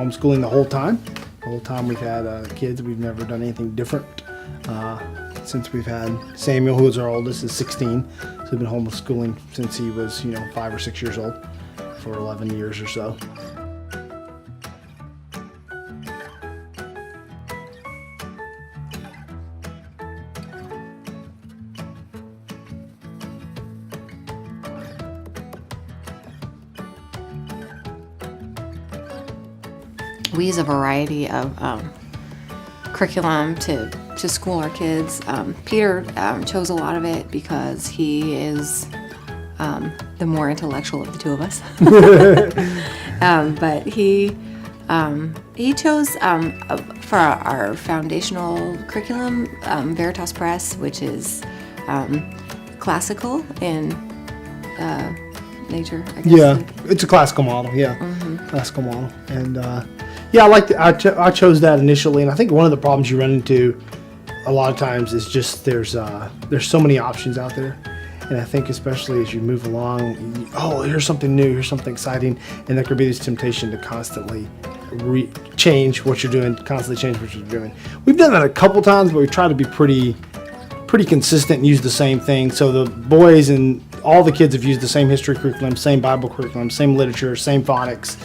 homeschooling the whole time. The whole time we've had kids, we've never done anything different. Since we've had Samuel, who is our oldest, is 16. So we've been homeschooling since he was, 5 or 6 years old for 11 years or so. We use a variety of curriculum to school our kids. Peter chose a lot of it because he is the more intellectual of the two of us. But he chose for our foundational curriculum Veritas Press, which is classical in nature, I guess. Yeah, it's a classical model. Yeah, classical model, and yeah, I chose that initially, and I think one of the problems you run into a lot of times is just there's so many options out there, and I think especially as you move along, here's something new, here's something exciting, and there could be this temptation to constantly change what you're doing, constantly change what you're doing. We've done that a couple times, but we've tried to be pretty consistent and use the same thing. So the boys and all the kids have used the same history curriculum, same Bible curriculum, same literature, same phonics.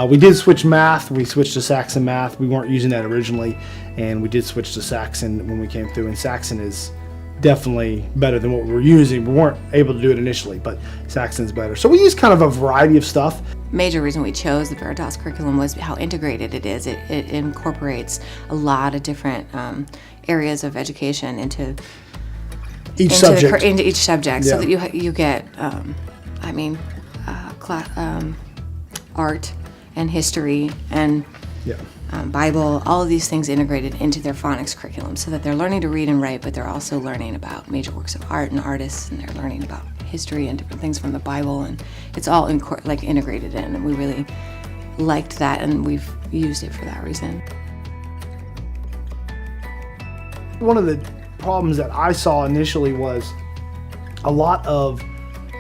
We did switch math. We switched to Saxon math. We weren't using that originally, and we did switch to Saxon when we came through, and Saxon is definitely better than what we were using. We weren't able to do it initially, but Saxon's better. So we use kind of a variety of stuff. Major reason we chose the Veritas curriculum was how integrated it is. It incorporates a lot of different areas of education into each subject. So that you get, art and history and Bible, all of these things integrated into their phonics curriculum so that they're learning to read and write, but they're also learning about major works of art and artists, and they're learning about history and different things from the Bible, and it's all integrated in, and we really liked that, and we've used it for that reason. One of the problems that I saw initially was a lot of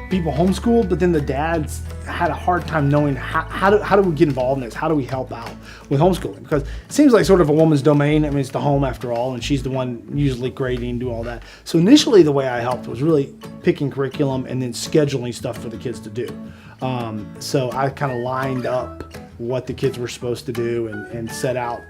people homeschooled, but then the dads had a hard time knowing how do we get involved in this? How do we help out with homeschooling? Because it seems like sort of a woman's domain. I mean, it's the home after all, and she's the one usually grading, do all that. So initially the way I helped was really picking curriculum and then scheduling stuff for the kids to do. So I kind of lined up what the kids were supposed to do and set out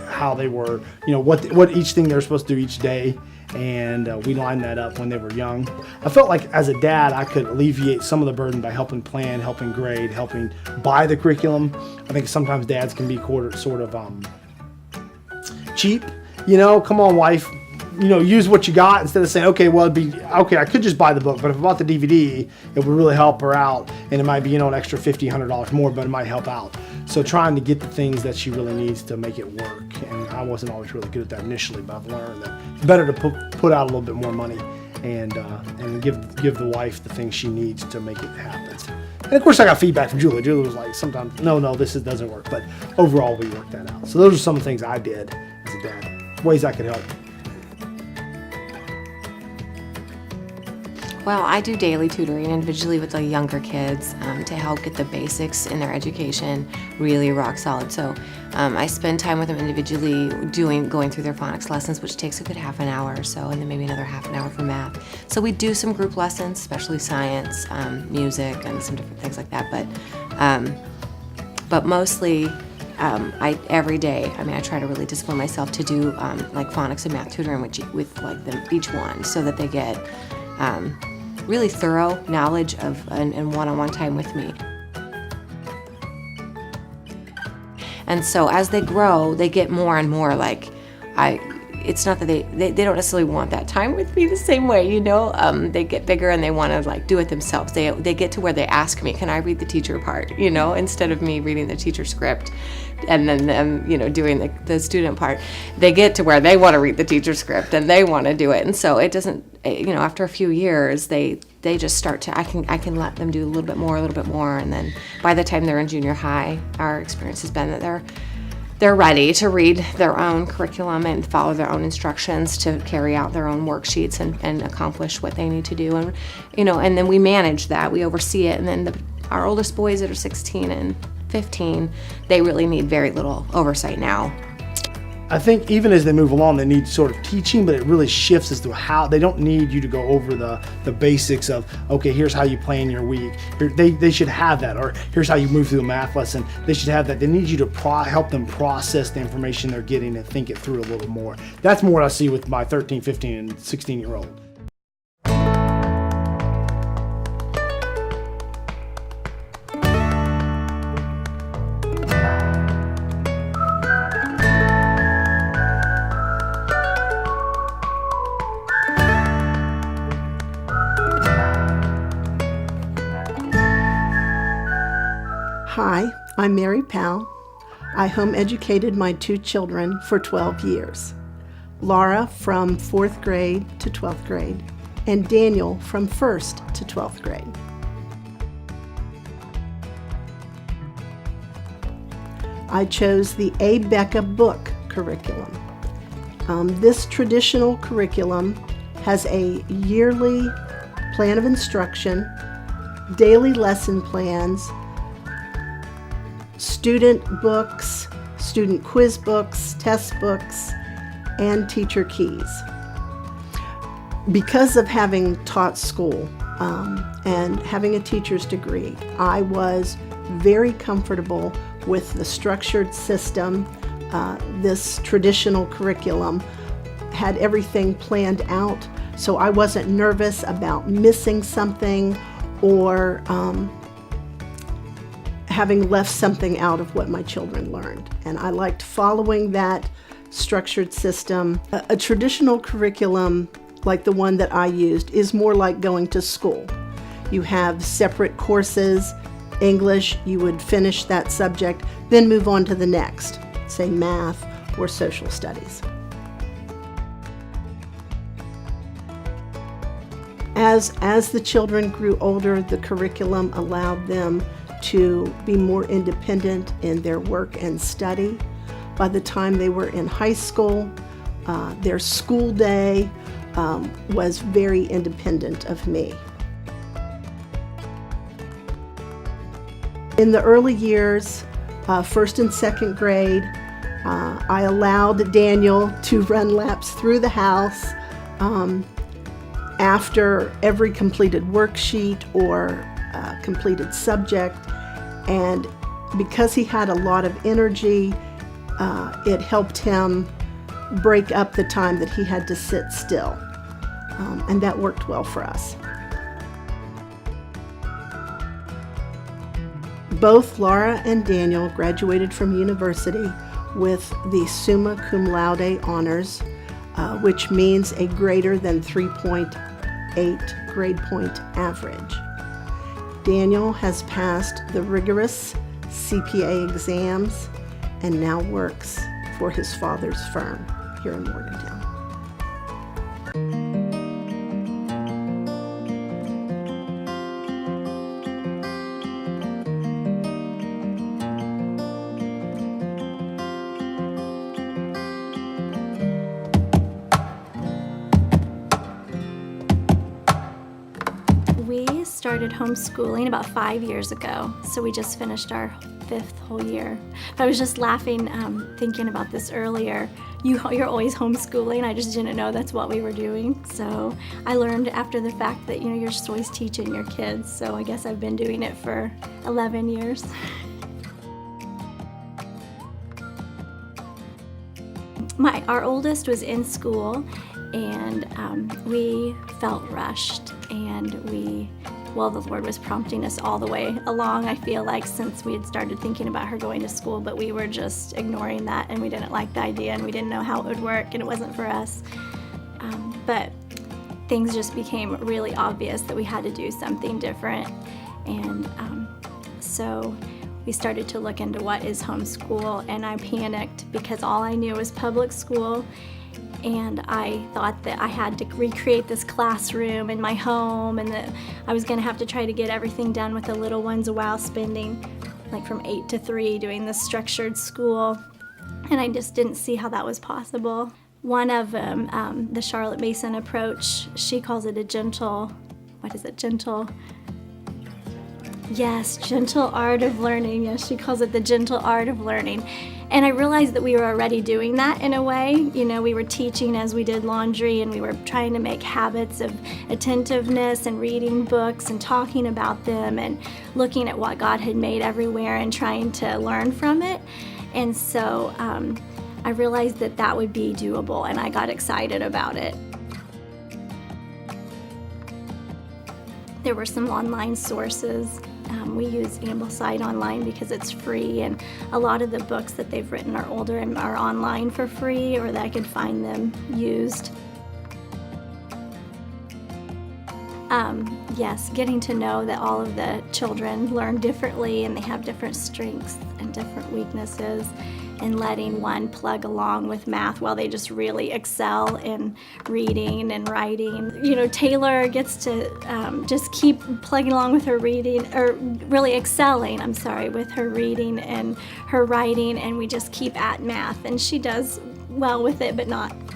how they were, what each thing they were supposed to do each day. And we lined that up when they were young. I felt like as a dad, I could alleviate some of the burden by helping plan, helping grade, helping buy the curriculum. I think sometimes dads can be sort of cheap. Come on, wife, use what you got instead of saying, okay, I could just buy the book, but if I bought the DVD, it would really help her out, and it might be, an extra $50, $100 more, but it might help out. So trying to get the things that she really needs to make it work, and I wasn't always really good at that initially, but I've learned that it's better to put out a little bit more money and give the wife the things she needs to make it happen. And of course, I got feedback from Julie. Julie was like, sometimes, no, this doesn't work, but overall, we worked that out. So those are some of the things I did as a dad, ways I could help. Well, I do daily tutoring individually with the younger kids to help get the basics in their education really rock solid. So I spend time with them individually going through their phonics lessons, which takes a good half an hour or so, and then maybe another half an hour for math. So we do some group lessons, especially science, music, and some different things like that. But mostly, every day, I try to really discipline myself to do like phonics and math tutoring with each one, so that they get really thorough knowledge of and one-on-one time with me. And so as they grow, they get more and more it's not that they don't necessarily want that time with me the same way, they get bigger and they want to do it themselves. They get to where they ask me, can I read the teacher part, instead of me reading the teacher script and then them, doing the student part. They get to where they want to read the teacher script and they want to do it. And so it doesn't, after a few years, they just start to, I can let them do a little bit more. And then by the time they're in junior high, our experience has been that they're ready to read their own curriculum and follow their own instructions to carry out their own worksheets and accomplish what they need to do. And, and then we manage that, we oversee it. And then our oldest boys that are 16 and 15, they really need very little oversight now. I think even as they move along, they need sort of teaching, but it really shifts as to how they don't need you to go over the basics of, okay, here's how you plan your week. They should have that, or here's how you move through a math lesson. They should have that. They need you to help them process the information they're getting and think it through a little more. That's more what I see with my 13, 15, and 16-year-old. Hi, I'm Mary Powell. I home educated my 2 children for 12 years. Laura from 4th grade to 12th grade, and Daniel from 1st to 12th grade. I chose the A. Becca book curriculum. This traditional curriculum has a yearly plan of instruction, daily lesson plans, student books, student quiz books, test books, and teacher keys. Because of having taught school and having a teacher's degree, I was very comfortable with the structured system. This traditional curriculum had everything planned out, so I wasn't nervous about missing something or having left something out of what my children learned. And I liked following that structured system. A traditional curriculum like the one that I used is more like going to school. You have separate courses. English, you would finish that subject, then move on to the next, say math or social studies. As the children grew older, the curriculum allowed them to be more independent in their work and study. By the time they were in high school, their school day was very independent of me. In the early years, 1st and 2nd grade, I allowed Daniel to run laps through the house after every completed worksheet or completed subject, and because he had a lot of energy, it helped him break up the time that he had to sit still, and that worked well for us. Both Laura and Daniel graduated from university with the Summa Cum Laude honors, which means a greater than 3.8 grade point average. Daniel has passed the rigorous CPA exams and now works for his father's firm here in Morgantown. We started homeschooling about 5 years ago, so we just finished our 5th whole year. I was just laughing, thinking about this earlier. You're always homeschooling. I just didn't know that's what we were doing. So I learned after the fact that you're just always teaching your kids. So I guess I've been doing it for 11 years. Our oldest was in school, and we felt rushed, and the Lord was prompting us all the way along, I feel like, since we had started thinking about her going to school, but we were just ignoring that, and we didn't like the idea, and we didn't know how it would work, and it wasn't for us. But things just became really obvious that we had to do something different, and so we started to look into what is homeschool, and I panicked because all I knew was public school. And I thought that I had to recreate this classroom in my home, and that I was going to have to try to get everything done with the little ones while spending like from 8 to 3 doing this structured school. And I just didn't see how that was possible. One of them, the Charlotte Mason approach, she calls it a gentle Yes, gentle art of learning. Yes, she calls it the gentle art of learning. And I realized that we were already doing that in a way. You know, we were teaching as we did laundry, and we were trying to make habits of attentiveness and reading books and talking about them and looking at what God had made everywhere and trying to learn from it. And so I realized that that would be doable, and I got excited about it. There were some online sources. We use Ambleside Online because it's free, and a lot of the books that they've written are older and are online for free, or that I could find them used. Yes, getting to know that all of the children learn differently and they have different strengths and different weaknesses, and letting one plug along with math while they just really excel in reading and writing. You know, Taylor gets to just keep plugging along with her reading, or really excelling, with her reading and her writing, and we just keep at math, and she does well with it, but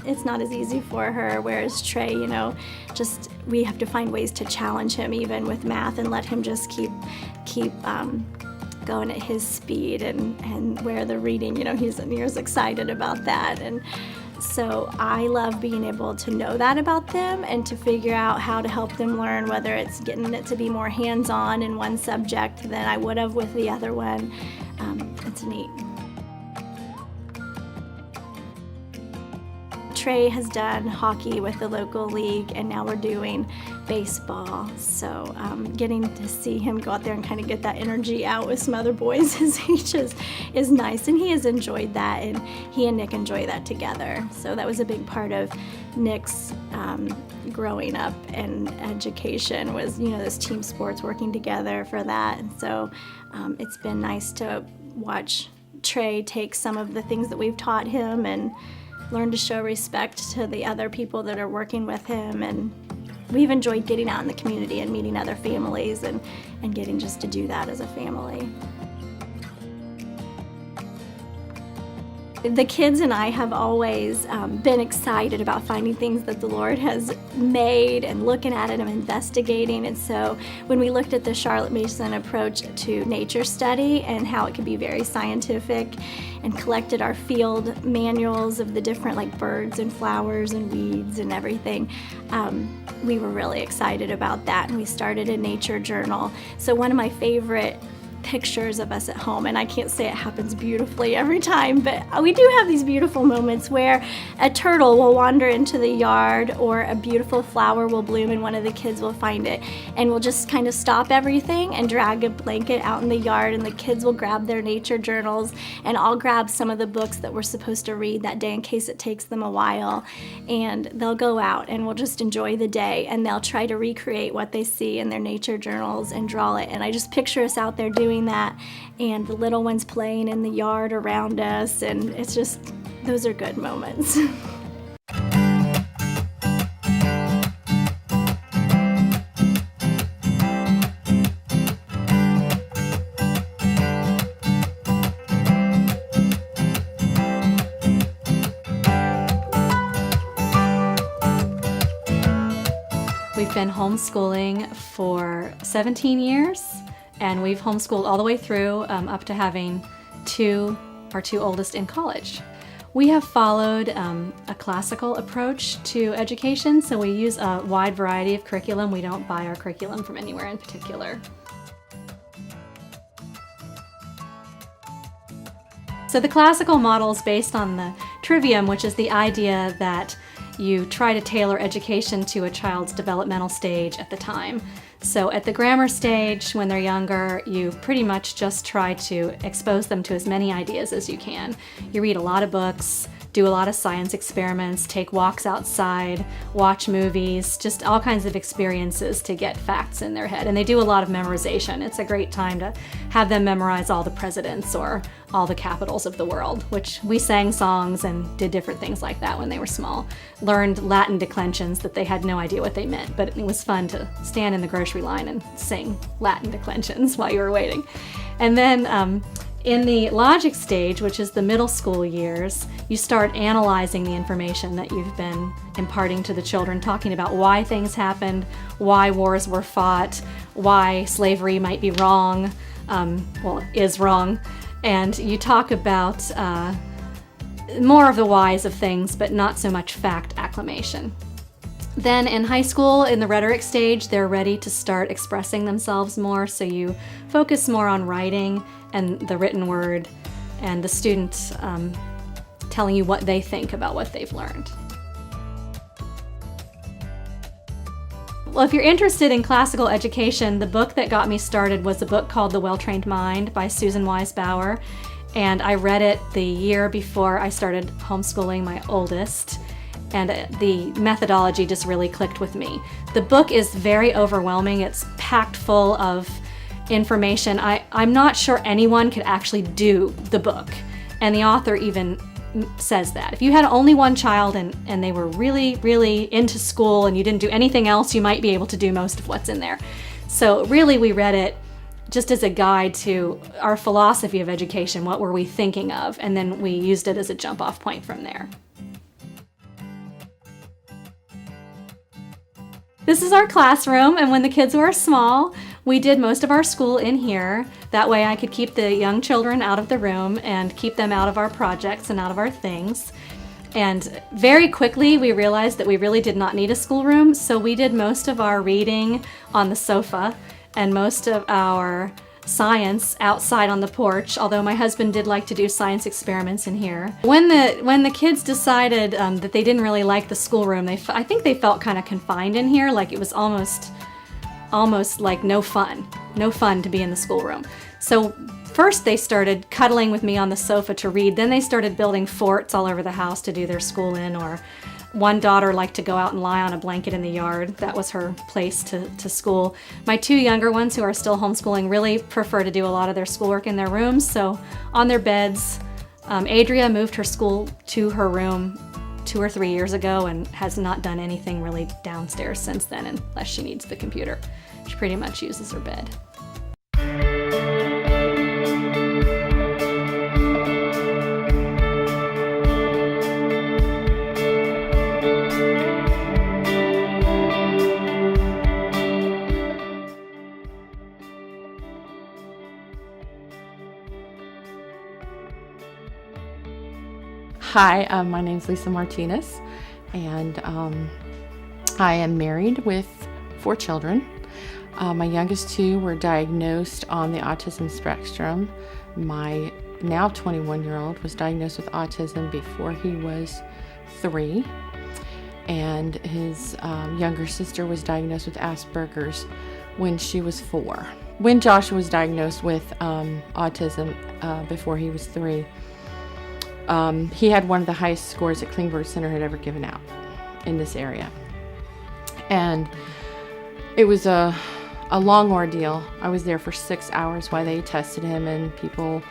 it's not as easy for her, whereas Trey, you know, just we have to find ways to challenge him even with math and let him just keep going at his speed, and where the reading, you know, he's excited about that. And so I love being able to know that about them and to figure out how to help them learn, whether it's getting it to be more hands-on in one subject than I would have with the other one. It's neat. Trey has done hockey with the local league, and now we're doing baseball. So getting to see him go out there and kind of get that energy out with some other boys his age is nice, and he has enjoyed that, and he and Nick enjoy that together. So that was a big part of Nick's growing up and education was, you know, this team sports, working together for that. And so it's been nice to watch Trey take some of the things that we've taught him and learn to show respect to the other people that are working with him. And we've enjoyed getting out in the community and meeting other families and getting just to do that as a family. The kids and I have always been excited about finding things that the Lord has made and looking at it and investigating. And so when we looked at the Charlotte Mason approach to nature study and how it could be very scientific, and collected our field manuals of the different like birds and flowers and weeds and everything, we were really excited about that, and we started a nature journal. So one of my favorite pictures of us at home, and I can't say it happens beautifully every time, but we do have these beautiful moments where a turtle will wander into the yard, or a beautiful flower will bloom and one of the kids will find it, and we'll just kind of stop everything and drag a blanket out in the yard, and the kids will grab their nature journals, and I'll grab some of the books that we're supposed to read that day in case it takes them a while, and they'll go out and we'll just enjoy the day, and they'll try to recreate what they see in their nature journals and draw it. And I just picture us out there doing that, and the little ones playing in the yard around us, and it's just, those are good moments. We've been homeschooling for 17 years. And we've homeschooled all the way through up to having our two oldest in college. We have followed a classical approach to education, so we use a wide variety of curriculum. We don't buy our curriculum from anywhere in particular. So the classical model is based on the trivium, which is the idea that you try to tailor education to a child's developmental stage at the time. So at the grammar stage, when they're younger, you pretty much just try to expose them to as many ideas as you can. You read a lot of books, do a lot of science experiments, take walks outside, watch movies, just all kinds of experiences to get facts in their head. And they do a lot of memorization. It's a great time to have them memorize all the presidents or all the capitals of the world, which we sang songs and did different things like that when they were small. Learned Latin declensions that they had no idea what they meant, but it was fun to stand in the grocery line and sing Latin declensions while you were waiting. And then In the logic stage, which is the middle school years, you start analyzing the information that you've been imparting to the children, talking about why things happened, why wars were fought, why slavery might be wrong, is wrong. And you talk about more of the whys of things, but not so much fact acclamation. Then in high school, in the rhetoric stage, they're ready to start expressing themselves more, so you focus more on writing and the written word, and the students telling you what they think about what they've learned. Well, if you're interested in classical education, the book that got me started was a book called The Well-Trained Mind by Susan Wise Bauer, and I read it the year before I started homeschooling my oldest, and the methodology just really clicked with me. The book is very overwhelming. It's packed full of information. I'm not sure anyone could actually do the book, and the author even says that. If you had only one child and they were really, really into school and you didn't do anything else, you might be able to do most of what's in there. So really, we read it just as a guide to our philosophy of education. What were we thinking of? And then we used it as a jump-off point from there. This is our classroom, and when the kids were small, we did most of our school in here. That way I could keep the young children out of the room and keep them out of our projects and out of our things. And very quickly we realized that we really did not need a schoolroom, so we did most of our reading on the sofa and most of our science outside on the porch, although my husband did like to do science experiments in here. When the kids decided that they didn't really like the schoolroom, I think they felt kind of confined in here, like it was almost like no fun to be in the schoolroom. So first they started cuddling with me on the sofa to read, then they started building forts all over the house to do their school in, or one daughter liked to go out and lie on a blanket in the yard. That was her place to school. My two younger ones, who are still homeschooling, really prefer to do a lot of their schoolwork in their rooms, so on their beds. Adria moved her school to her room 2 or 3 years ago and has not done anything really downstairs since then, unless she needs the computer. She pretty much uses her bed. Hi, my name is Lisa Martinez, and I am married with 4 children. My youngest 2 were diagnosed on the autism spectrum. My now 21-year-old was diagnosed with autism before he was 3, and his younger sister was diagnosed with Asperger's when she was 4. When Joshua was diagnosed with autism before he was 3, he had one of the highest scores that Klingberg Center had ever given out in this area. And it was a long ordeal. I was there for 6 hours while they tested him and people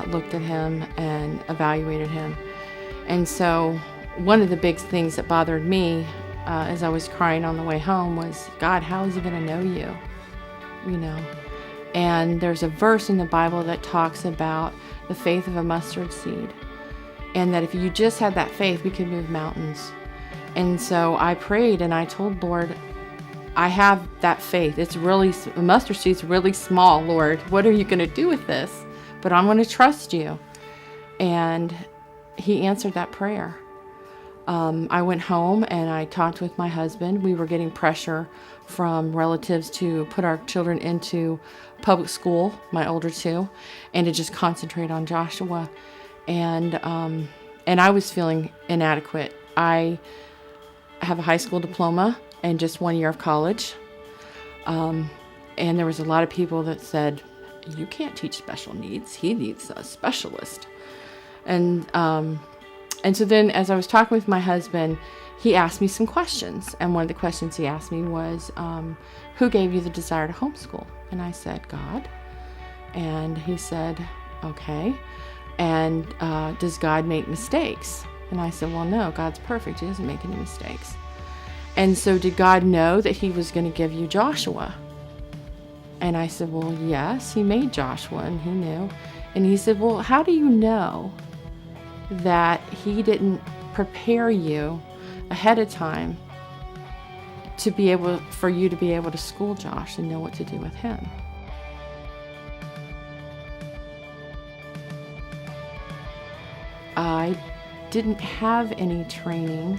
looked at him and evaluated him. And so one of the big things that bothered me as I was crying on the way home was, God, how is he going to know you? You know? And there's a verse in the Bible that talks about the faith of a mustard seed. And that if you just had that faith, we could move mountains. And so I prayed and I told Lord, I have that faith. It's really, the mustard seed's really small, Lord. What are you going to do with this? But I'm going to trust you. And he answered that prayer. I went home and I talked with my husband. We were getting pressure from relatives to put our children into public school, my older 2, and to just concentrate on Joshua. And I was feeling inadequate. I have a high school diploma and just 1 year of college. And there was a lot of people that said, you can't teach special needs. He needs a specialist. And so then as I was talking with my husband, he asked me some questions. And one of the questions he asked me was, who gave you the desire to homeschool? And I said, God. And he said, okay. And does God make mistakes? And I said, well, no, God's perfect. He doesn't make any mistakes. And so did God know that he was going to give you Joshua? And I said, well, yes, he made Joshua and he knew. And he said, well, how do you know that he didn't prepare you ahead of time for you to be able to school Josh and know what to do with him? I didn't have any training.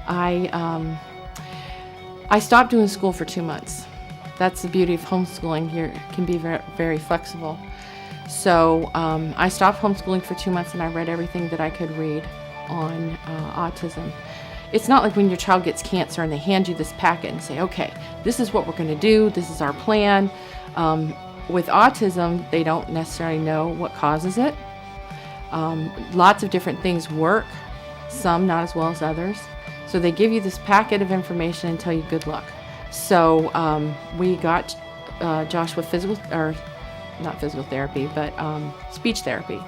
I stopped doing school for 2 months. That's the beauty of homeschooling. Here it can be very, very flexible. So I stopped homeschooling for 2 months, and I read everything that I could read on autism. It's not like when your child gets cancer and they hand you this packet and say, okay, this is what we're going to do, this is our plan. With autism, they don't necessarily know what causes it. Lots of different things work, some not as well as others. So they give you this packet of information and tell you good luck. So we got Josh with not physical therapy, but speech therapy.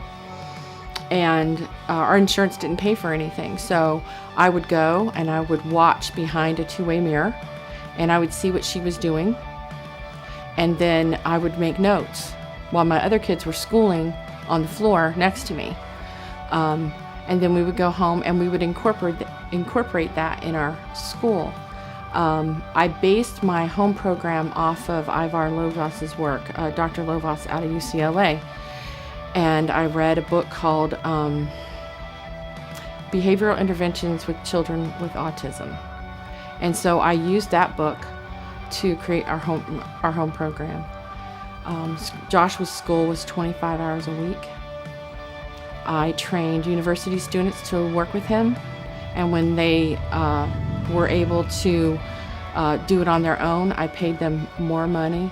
And our insurance didn't pay for anything. So I would go and I would watch behind a two-way mirror, and I would see what she was doing. And then I would make notes while my other kids were schooling on the floor next to me. And then we would go home and we would incorporate that in our school. I based my home program off of Ivar Lovaas's work, Dr. Lovaas out of UCLA. And I read a book called Behavioral Interventions with Children with Autism. And so I used that book to create our home program. Joshua's school was 25 hours a week. I trained university students to work with him, and when they were able to do it on their own, I paid them more money.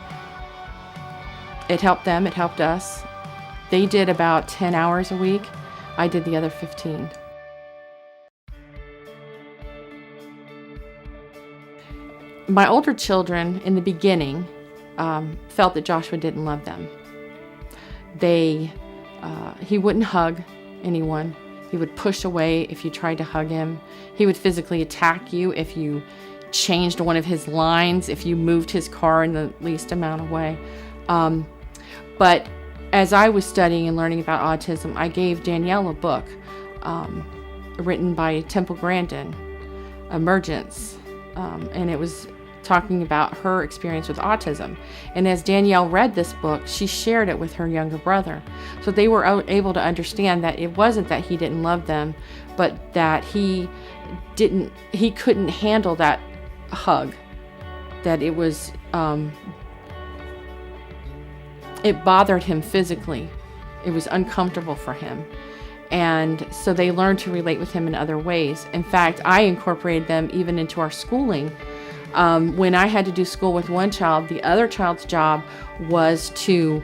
It helped them, it helped us. They did about 10 hours a week. I did the other 15. My older children in the beginning felt that Joshua didn't love them. He wouldn't hug anyone. He would push away if you tried to hug him. He would physically attack you if you changed one of his lines, if you moved his car in the least amount of way. But as I was studying and learning about autism, I gave Danielle a book written by Temple Grandin, Emergence, and it was talking about her experience with autism. And as Danielle read this book, she shared it with her younger brother. So they were able to understand that it wasn't that he didn't love them, but that he couldn't handle that hug, that it was, it bothered him physically. It was uncomfortable for him. And so they learned to relate with him in other ways. In fact, I incorporated them even into our schooling. When I had to do school with one child, the other child's job was to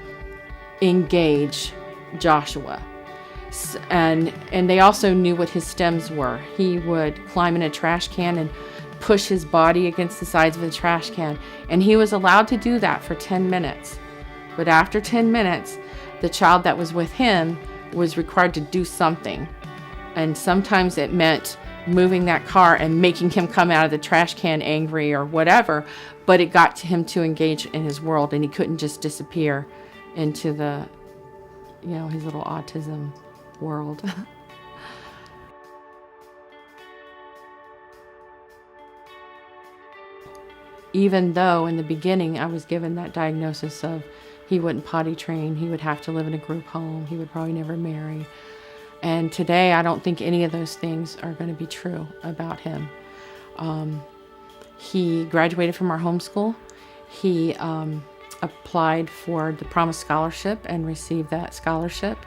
engage Joshua. And they also knew what his stems were. He would climb in a trash can and push his body against the sides of the trash can. And he was allowed to do that for 10 minutes. But after 10 minutes, the child that was with him was required to do something. And sometimes it meant moving that car and making him come out of the trash can angry or whatever, but it got to him to engage in his world, and he couldn't just disappear into the, his little autism world. Even though in the beginning I was given that diagnosis of he wouldn't potty train, he would have to live in a group home, he would probably never marry. And today, I don't think any of those things are going to be true about him. He graduated from our homeschool. He applied for the Promise Scholarship and received that scholarship.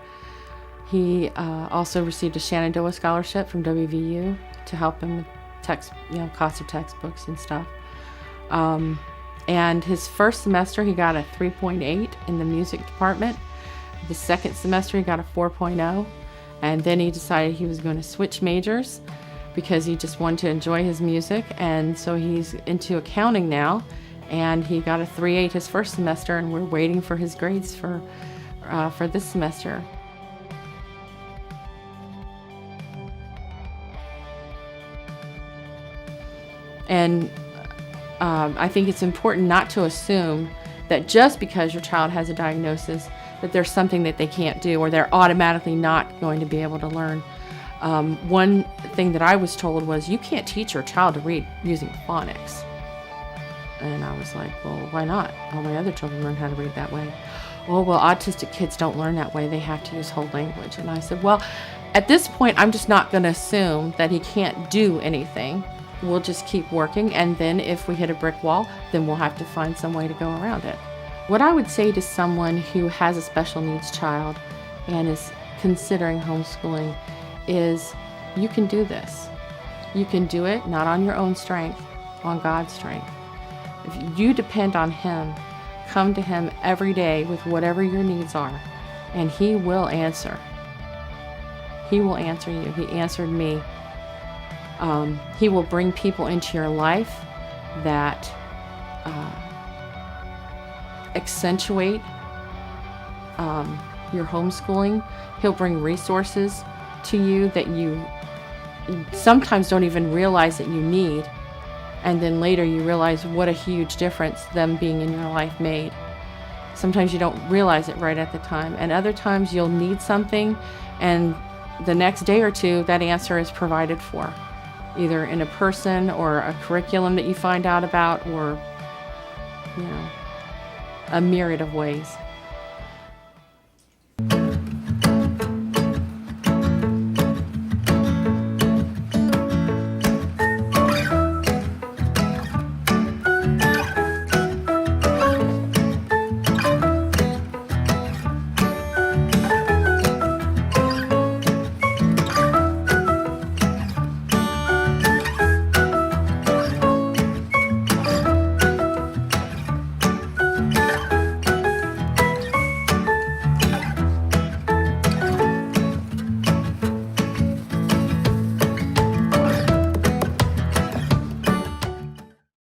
He also received a Shenandoah Scholarship from WVU to help him with cost of textbooks and stuff. And his first semester, he got a 3.8 in the music department. The second semester, he got a 4.0. And then he decided he was going to switch majors because he just wanted to enjoy his music. And so he's into accounting now. And he got a 3.8 his first semester, and we're waiting for his grades for this semester. And I think it's important not to assume that just because your child has a diagnosis that there's something that they can't do or they're automatically not going to be able to learn. One thing that I was told was, you can't teach your child to read using phonics. And I was like, well, why not? All my other children learn how to read that way. Oh, well, autistic kids don't learn that way. They have to use whole language. And I said, well, at this point, I'm just not going to assume that he can't do anything. We'll just keep working. And then if we hit a brick wall, then we'll have to find some way to go around it. What I would say to someone who has a special needs child and is considering homeschooling is, you can do this. You can do it not on your own strength, on God's strength. If you depend on Him, come to Him every day with whatever your needs are, and He will answer. He will answer you. He answered me. He will bring people into your life that accentuate your homeschooling. He'll bring resources to you that you sometimes don't even realize that you need. And then later you realize what a huge difference them being in your life made. Sometimes you don't realize it right at the time. And other times you'll need something, and the next day or two, that answer is provided for, either in a person or a curriculum that you find out about, or, a myriad of ways.